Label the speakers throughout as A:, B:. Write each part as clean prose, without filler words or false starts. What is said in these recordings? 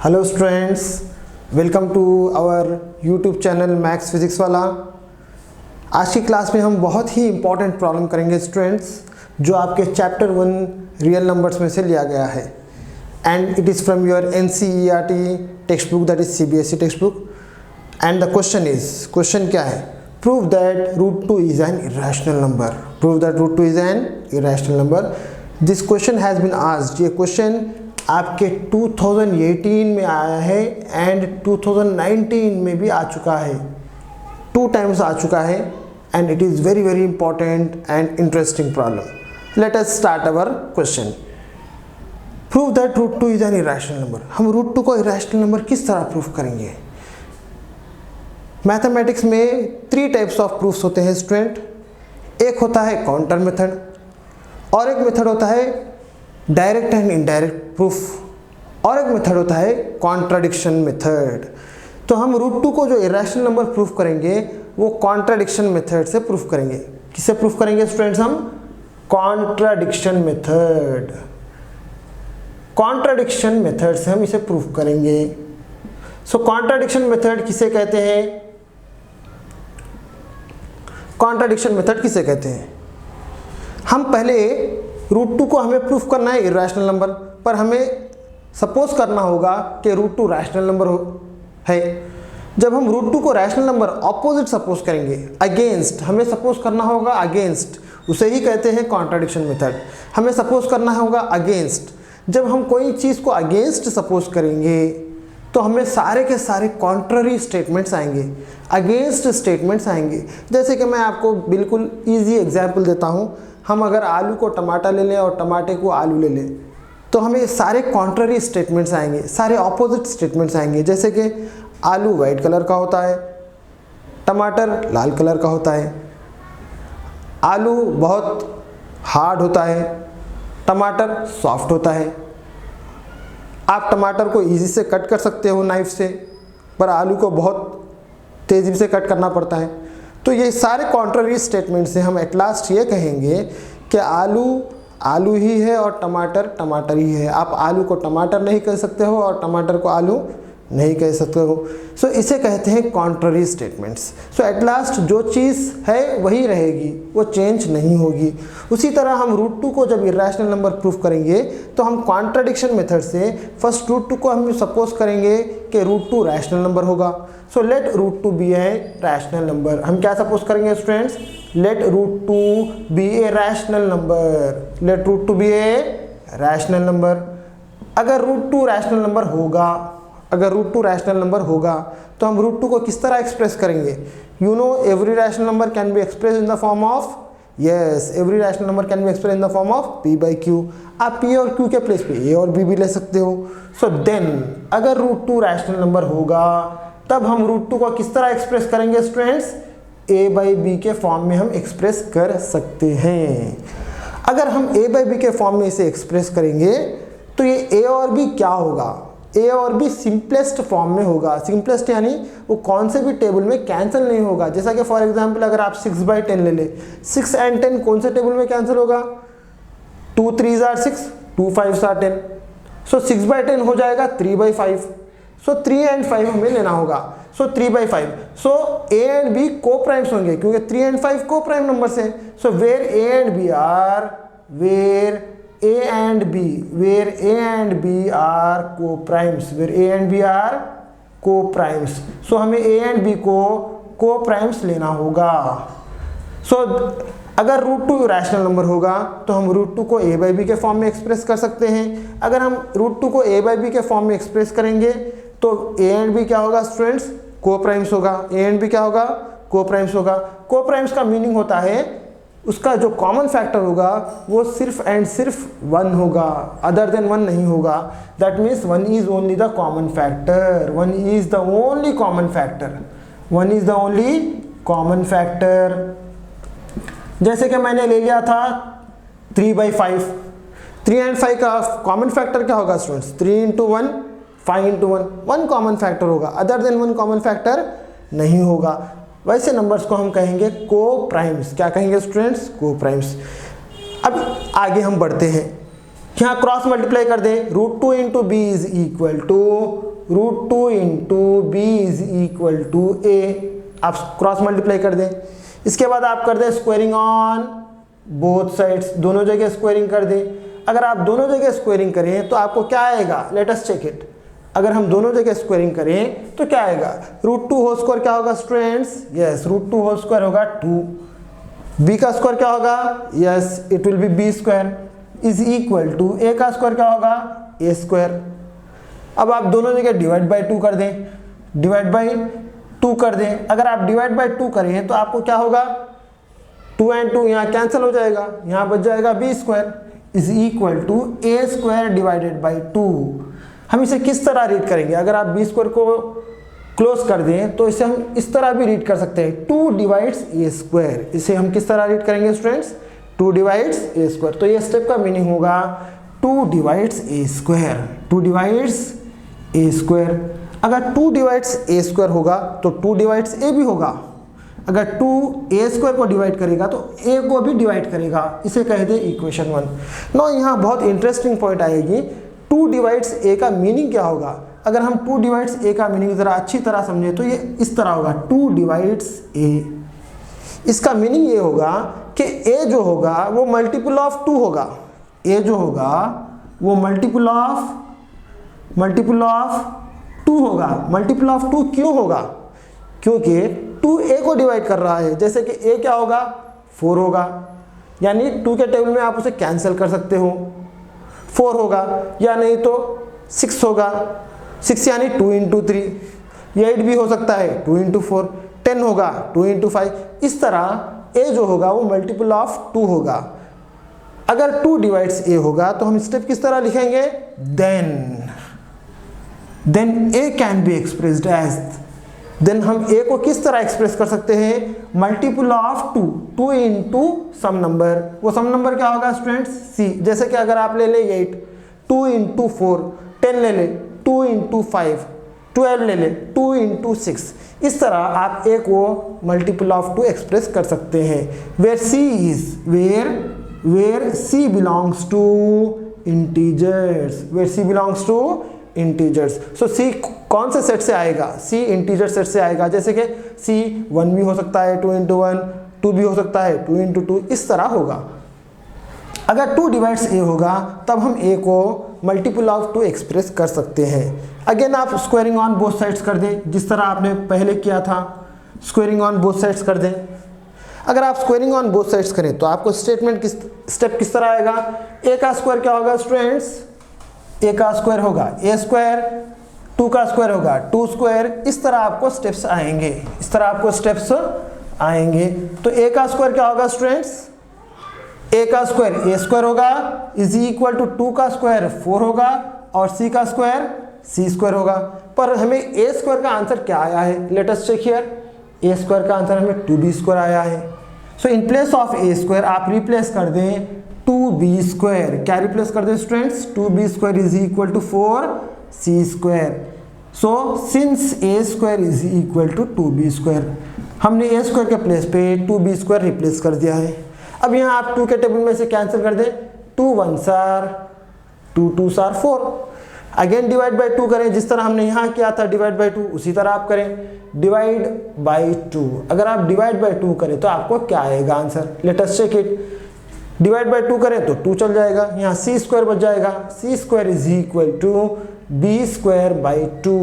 A: Hello students, welcome to our YouTube channel maths physics वाला। आज की क्लास में हम बहुत ही इम्पॉर्टेंट प्रॉब्लम करेंगे स्टूडेंट्स, जो आपके चैप्टर 1 रियल नंबर्स में से लिया गया है and it is from your NCERT textbook, that is CBSE textbook. And the question क्या है? Prove that √2 is an irrational number. Prove that √2 is an irrational number. This question has been asked. ये question आपके 2018 में आया है and 2019 में भी आ चुका है, 2 टाइम्स आ चुका है and it is very very important and interesting problem. Let us start our question. Prove that √2 is an irrational number. हम √2 को इरेशनल नंबर किस तरह प्रूफ करेंगे? मैथमेटिक्स में 3 टाइप्स ऑफ प्रूफ्स होते हैं स्टूडेंट। एक होता है काउंटर मेथड और एक मेथड होता है डायरेक्ट एंड इनडायरेक्ट प्रूफ, और एक मेथड होता है कॉन्ट्राडिक्शन मेथड। तो हम √2 को जो इरेशनल नंबर प्रूफ करेंगे वो कॉन्ट्राडिक्शन मेथड से प्रूफ करेंगे। किससे प्रूफ करेंगे स्टूडेंट्स? हम कॉन्ट्राडिक्शन मेथड। कॉन्ट्राडिक्शन मेथड से हम इसे प्रूफ करेंगे। सो कॉन्ट्राडिक्शन मेथड किसे कहते हैं? कॉन्ट्राडिक्शन मेथड किसे कहते हैं? हम पहले √2 को हमें प्रूफ करना है इरेशनल नंबर, पर हमें सपोज करना होगा कि √2 रैशनल नंबर है। जब हम √2 को रैशनल नंबर ऑपोजिट सपोज करेंगे, अगेंस्ट, हमें सपोज करना होगा अगेंस्ट, उसे ही कहते हैं कॉन्ट्राडिक्शन मेथड। हमें सपोज करना होगा अगेंस्ट। जब हम कोई चीज़ को अगेंस्ट सपोज करेंगे तो हमें सारे के सारे कॉन्ट्ररी स्टेटमेंट्स आएंगे, अगेंस्ट स्टेटमेंट्स आएंगे। जैसे कि मैं आपको बिल्कुल ईजी एग्जाम्पल देता हूँ। हम अगर आलू को टमाटर ले लें और टमाटे को आलू ले लें तो हमें सारे कॉन्ट्ररी स्टेटमेंट्स आएंगे, सारे ऑपोजिट स्टेटमेंट्स आएंगे। जैसे कि आलू वाइट कलर का होता है, टमाटर लाल कलर का होता है। आलू बहुत हार्ड होता है, टमाटर सॉफ्ट होता है। आप टमाटर को इजी से कट कर सकते हो नाइफ से, पर आलू को बहुत तेज़ी से कट करना पड़ता है। तो ये सारे कॉन्ट्ररी स्टेटमेंट से हम एट लास्ट ये कहेंगे कि आलू आलू ही है और टमाटर टमाटर ही है। आप आलू को टमाटर नहीं कह सकते हो और टमाटर को आलू नहीं कह सकते हो। सो इसे कहते हैं contrary statements. So at last जो चीज़ है वही रहेगी, वो चेंज नहीं होगी। उसी तरह हम √2 को जब इरेशनल नंबर प्रूफ करेंगे तो हम कॉन्ट्राडिक्शन मेथड से फर्स्ट √2 को हम सपोज करेंगे कि √2 रैशनल नंबर होगा। So let √2 be a rational number. हम क्या सपोज करेंगे students? Let √2 be a rational number. Let √2 be a rational number. अगर √2 रैशनल नंबर होगा, अगर √2 रैशनल नंबर होगा तो हम √2 को किस तरह एक्सप्रेस करेंगे? You know every rational number can be express in the form of, yes, every rational number can be express in the form of p/q। आप p और q के प्लेस पे a और b भी ले सकते हो। सो देन अगर √2 रैशनल नंबर होगा तब हम √2 को किस तरह एक्सप्रेस करेंगे स्टूडेंट्स? a/b के फॉर्म में हम एक्सप्रेस कर सकते हैं। अगर हम a/b के फॉर्म में इसे एक्सप्रेस करेंगे तो ये a और b क्या होगा? a और b सिंपलेस्ट फॉर्म में होगा। सिंपलेस्ट यानी वो कौन से भी टेबल में कैंसिल नहीं होगा। जैसा कि फॉर एग्जांपल अगर आप 6/10 ले ले, 6 and 10 कौन से टेबल में कैंसिल होगा? 2 3s are 6, 2 5s are 10। सो 6/10 हो जाएगा 3/5। सो 3 and 5 हमें लेना होगा। So 3/5। So a and b को प्राइम्स होंगे क्योंकि 3 and 5 को प्राइम नंबर्स हैं। So where a and b are co-primes, where a and b are co-primes। सो हमें a and b को co-primes लेना होगा। सो अगर √2 रैशनल नंबर होगा तो हम √2 को a/b के फॉर्म में एक्सप्रेस कर सकते हैं। अगर हम √2 को a/b के फॉर्म में एक्सप्रेस करेंगे तो a and b क्या होगा स्टूडेंट्स? को-प्राइम्स होगा। a and b क्या होगा? को-प्राइम्स होगा। को-प्राइम्स का मीनिंग होता है उसका जो कॉमन फैक्टर होगा वो सिर्फ एंड सिर्फ 1 होगा, अदर देन 1 नहीं होगा। That means 1 is only the common factor. 1 is the only common factor. 1 is the only common factor. जैसे कि मैंने ले लिया था 3/5। 3 and 5 का कॉमन फैक्टर क्या होगा students? 3 into 1, 5 into 1। 1 common factor होगा, अदर देन 1 कॉमन फैक्टर नहीं होगा। वैसे नंबर्स को हम कहेंगे को-प्राइम्स। क्या कहेंगे स्टूडेंट्स? को-प्राइम्स। अब आगे हम बढ़ते हैं। यहाँ क्रॉस मल्टीप्लाई कर दें, √2 into b is equal to √2 into b is equal to a. आप क्रॉस मल्टीप्लाई कर दें, इसके बाद आप कर दें स्क्वायरिंग ऑन बोथ साइड्स, दोनों जगह स्क्वायरिंग कर दें। अगर आप दोनों जगह स्क्वायरिंग करें तो आपको क्या आएगा, लेट अस चेक इट। अगर हम दोनों जगह स्क्वायरिंग करें तो क्या आएगा, √2 होल स्क्वायर क्या होगा स्टूडेंट्स, यस √2 होल स्क्वायर होगा 2। बी का स्क्वायर क्या होगा, yes it will be b square is equal to a का स्क्वायर क्या होगा, ए स्क्वायर। अब आप दोनों जगह डिवाइड बाई 2 कर दें, डिवाइड बाई 2 कर दें। अगर आप डिवाइड बाई 2 करें तो आपको क्या होगा, 2 एंड 2 यहाँ कैंसिल हो जाएगा, यहाँ बच जाएगा B square is equal to A square divided by 2। हम इसे किस तरह रीड करेंगे, अगर आप बी स्क्वायर को क्लोज कर दें तो इसे हम इस तरह भी रीड कर सकते हैं, 2 डिवाइड्स ए स्क्वायर। इसे हम किस तरह रीड करेंगे स्टूडेंट्स, 2 डिवाइड्स ए स्क्वायर। तो ये स्टेप का मीनिंग होगा 2 डिवाइड्स ए स्क्वायर, 2 डिवाइड्स ए स्क्वायर। अगर 2 डिवाइड्स ए स्क्वायर होगा तो 2 डिवाइड्स ए भी होगा। अगर 2 ए स्क्वायर को डिवाइड करेगा तो ए को भी डिवाइड करेगा, इसे कहते हैं इक्वेशन 1। नो यहाँ बहुत इंटरेस्टिंग पॉइंट आएगी, 2 डिवाइड्स ए का मीनिंग क्या होगा। अगर हम 2 डिवाइड्स ए का मीनिंग ज़रा अच्छी तरह समझें तो ये इस तरह होगा, 2 डिवाइड्स ए। इसका मीनिंग ये होगा कि ए जो होगा वो मल्टीपल ऑफ 2 होगा, ए जो होगा वो मल्टीपल ऑफ 2 होगा। मल्टीपल ऑफ 2 क्यों होगा, क्योंकि 2 ए को डिवाइड कर रहा है। जैसे कि ए क्या होगा, 4 होगा, यानी 2 के टेबल में आप उसे कैंसिल कर सकते हो, 4 होगा, या नहीं तो 6 होगा, 6 यानी 2 इंटू 3, 8 भी हो सकता है 2 इंटू 4, 10 होगा 2 इंटू 5। इस तरह ए जो होगा वो मल्टीपल ऑफ 2 होगा। अगर 2 डिवाइड्स ए होगा तो हम स्टेप किस तरह लिखेंगे, then A can be expressed as, then हम ए को किस तरह एक्सप्रेस कर सकते हैं, multiple of 2 into some number. वो सम नंबर क्या होगा स्टूडेंट्स, सी। जैसे कि अगर आप ले ले 8, 2 इंटू 4, 10 ले ले 2 इंटू 5, 12 ले ले 2 इंटू 6। इस तरह आप ए को मल्टीपल ऑफ 2 एक्सप्रेस कर सकते हैं। Where c is where c belongs to integers, where c belongs to integers. So c कौन से सेट से आएगा, सी इंटीजर सेट से आएगा। जैसे कि सी 1 भी हो सकता है 2 इंटू 1, 2 भी हो सकता है 2 इंटू 2, इस तरह होगा। अगर 2 डिवाइड्स ए होगा तब हम ए को मल्टीपल ऑफ 2 एक्सप्रेस कर सकते हैं। अगेन आप स्क्वायरिंग ऑन बोथ साइड्स कर दें, जिस तरह आपने पहले किया था, स्क्वायरिंग ऑन बोथ साइड्स कर दें। अगर आप स्क्वायरिंग ऑन बोथ साइड्स करें तो आपको स्टेप किस तरह आएगा, ए का स्क्वायर क्या होगा स्टूडेंट्स, ए का स्क्वायर होगा ए स्क्वायर, 2 का स्क्वायर होगा 2 स्क्वायर। इस तरह आपको स्टेप्स आएंगे, इस तरह आपको स्टेप्स आएंगे। तो ए का स्क्वायर क्या होगा स्टूडेंट्स, ए का स्क्वायर ए स्क्वायर होगा इज इक्वल टू 2 का स्क्वायर 4 होगा और सी का स्क्वायर सी स्क्वायर होगा। पर हमें ए स्क्वायर का आंसर क्या आया है, let us check here. A square का आंसर हमें 2b स्क्वायर आया है। So in place of a square आप रिप्लेस कर दें 2b स्क्वायर। क्या रिप्लेस कर दें students, 2b square is equal to 4c square. So since a square is equal to 2b square, हमने ए स्क्वायर के प्लेस पे 2b स्क्वायर रिप्लेस कर दिया है। अब यहाँ आप 2 के टेबल में से कैंसिल कर दें, 2 1s are 2 2s are 4। Again divide by 2 करें, जिस तरह हमने यहाँ किया था डिवाइड बाई 2 उसी तरह आप करें, डिवाइड बाई 2। अगर आप डिवाइड बाई 2 करें तो आपको क्या आएगा answer, let us check it. Divide by 2 करें तो 2 चल जाएगा, यहाँ सी स्क्वायर बच जाएगा, c square is equal to b square by 2।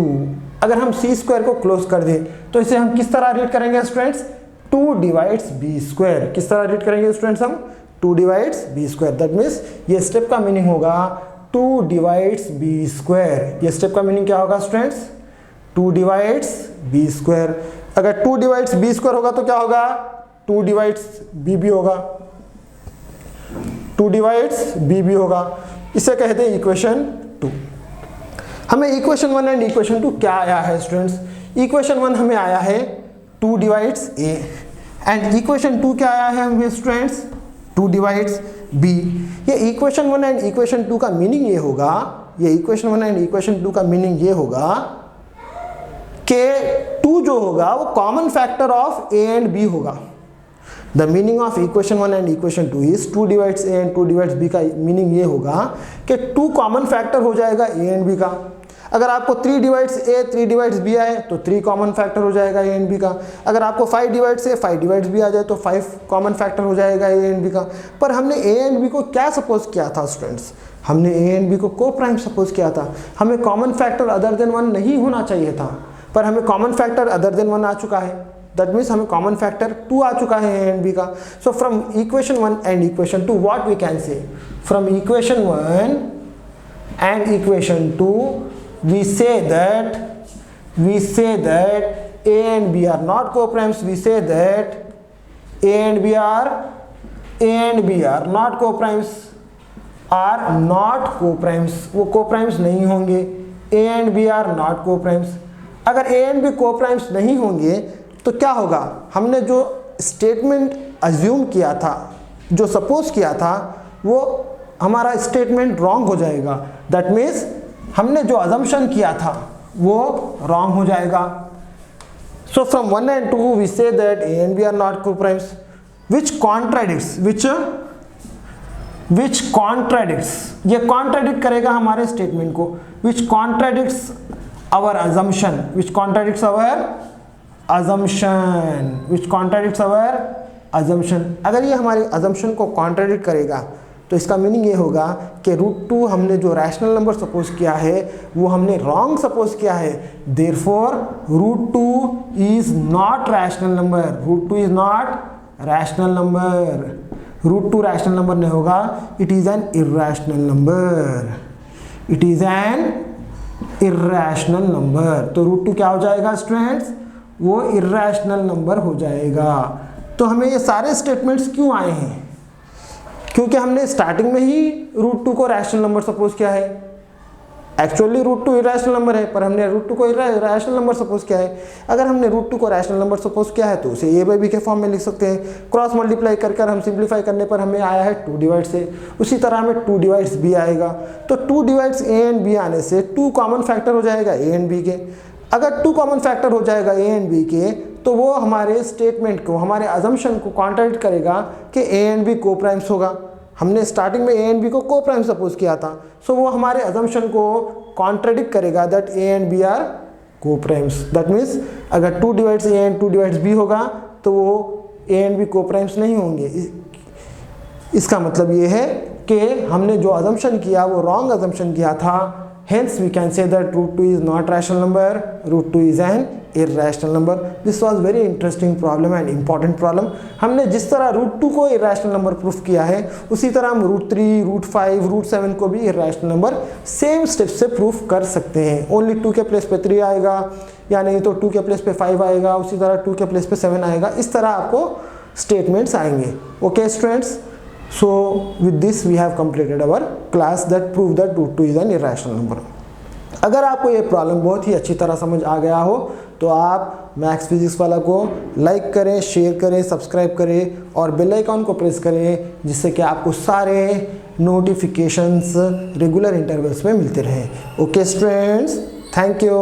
A: अगर हम सी स्क्वायर को क्लोज कर दें तो इसे हम किस तरह रीड करेंगे स्टूडेंट्स, 2 डिवाइड्स बी स्क्वायर। किस तरह रीड करेंगे स्टूडेंट्स हम, 2 divides B square. That means ये स्टेप का मीनिंग होगा 2 डिवाइड्स बी स्क्वायर। ये स्टेप का मीनिंग क्या होगा स्टूडेंट्स, 2 डिवाइड्स बी स्क्वायर। अगर 2 डिवाइड्स बी स्क्वायर होगा तो क्या होगा, 2 डिवाइड्स बी भी होगा, 2 डिवाइड्स बी भी होगा। इसे कहते हैं इक्वेशन 2। हमें इक्वेशन 1 एंड इक्वेशन 2 क्या आया है स्टूडेंट्स, इक्वेशन 1 हमें आया है 2 डिवाइड्स ए एंड इक्वेशन 2 क्या आया है हमें स्टूडेंट्स, 2 डिवाइड्स बी। ये इक्वेशन 1 एंड इक्वेशन 2 का मीनिंग ये होगा, ये इक्वेशन 1 एंड इक्वेशन 2 का मीनिंग ये होगा कि 2 जो होगा वो common factor of a and b होगा। The meaning of equation 1 and equation 2 is 2 divides a and 2 divides b का मीनिंग ये होगा कि 2 कॉमन फैक्टर हो जाएगा ए एंड बी का। अगर आपको 3 डिवाइड्स ए 3 डिवाइड्स बी आए तो 3 कॉमन फैक्टर हो जाएगा ए एंड बी का। अगर आपको 5 डिवाइड्स ए 5 डिवाइड्स बी आ जाए तो 5 कॉमन फैक्टर हो जाएगा ए एंड बी का। पर हमने ए एंड बी को क्या सपोज किया था स्टूडेंट्स? हमने ए एंड बी को को प्राइम सपोज किया था। हमें कॉमन फैक्टर अदर देन 1 नहीं होना चाहिए था, पर हमें कॉमन फैक्टर अदर देन 1 आ चुका है। दैट मीन्स हमें कॉमन फैक्टर 2 आ चुका है ए एंड बी का। So from equation 1 and equation 2 what we can say? From equation 1 and equation 2 we say that A and B are not co-primes. We say that A and B are not co-primes, are not co-primes. वो co-primes नहीं होंगे। A and B are not co-primes. अगर A and B co-primes नहीं होंगे तो क्या होगा? हमने जो स्टेटमेंट अज्यूम किया था, जो सपोज किया था, वो हमारा स्टेटमेंट रॉन्ग हो जाएगा। दैट मीन्स हमने जो अजम्पशन किया था वो रॉन्ग हो जाएगा। So from 1 and 2 we see that a and b are not coprimes, which contradicts ये कॉन्ट्राडिक्ट करेगा हमारे स्टेटमेंट को। विच कॉन्ट्राडिक्ट्स आवर अजम्पशन, अगर ये हमारे अजम्पशन को कॉन्ट्राडिक्ट करेगा तो इसका मीनिंग ये होगा कि √2 हमने जो रैशनल नंबर सपोज किया है वो हमने रॉन्ग सपोज किया है। Therefore √2 is not rational number. √2 is not rational number. √2 rational number नहीं होगा, it is an irrational number. It is an irrational number. तो √2 क्या हो जाएगा स्टूडेंट्स? वो इर्रेशनल नंबर हो जाएगा। तो हमें ये सारे स्टेटमेंट्स क्यों आए हैं? क्योंकि हमने स्टार्टिंग में ही √2 को रैशनल नंबर सपोज किया है। एक्चुअली √2 इरेशनल नंबर है, पर हमने √2 को रैशनल नंबर सपोज किया है। अगर हमने √2 को रैशनल नंबर सपोज किया है तो उसे a बाई बी के फॉर्म में लिख सकते हैं। क्रॉस मल्टीप्लाई कर हम सिंप्लीफाई करने पर हमें आया है 2 डिवाइड्स a। उसी तरह हमें 2 डिवाइड्स b आएगा। तो 2 डिवाइड्स a एंड b आने से 2 कॉमन फैक्टर हो जाएगा a एंड b के। अगर 2 कॉमन फैक्टर हो जाएगा a एंड b के तो वो हमारे स्टेटमेंट को, हमारे अजम्पशन को कॉन्ट्राडिक्ट करेगा कि a एंड b को प्राइम्स होगा। हमने स्टार्टिंग में a एंड b को को प्राइम सपोज किया था, सो वो हमारे अजम्पशन को कॉन्ट्राडिक्ट करेगा that a and b are coprimes. That means अगर 2 divides a and 2 divides b होगा तो वो a एंड b को प्राइम्स नहीं होंगे। इसका मतलब ये है कि हमने जो अजम्पशन किया वो रॉन्ग अजम्पशन किया था। Hence we can say that √2 is not rational number, √2 is an irrational number. This was very interesting problem and important problem. हमने जिस तरह √2 को irrational number प्रूफ किया है उसी तरह हम √3, √5, √7 को भी irrational number सेम स्टेप से प्रूफ कर सकते हैं। ओनली 2 के प्लेस पे 3 आएगा, या नहीं तो 2 के प्लेस पे 5 आएगा, उसी तरह 2 के प्लेस पे 7 आएगा। इस तरह आपको स्टेटमेंट्स आएंगे। Okay students, so with this we have completed our class that prove that √2 is an irrational number. अगर आपको ये प्रॉब्लम बहुत ही अच्छी तरह समझ आ गया हो तो आप मैथ्स फिजिक्स वाला को लाइक करें, शेयर करें, सब्सक्राइब करें और बेल आइकॉन को प्रेस करें, जिससे कि आपको सारे नोटिफिकेशंस रेगुलर इंटरवल्स में मिलते रहें। Okay students, thank you.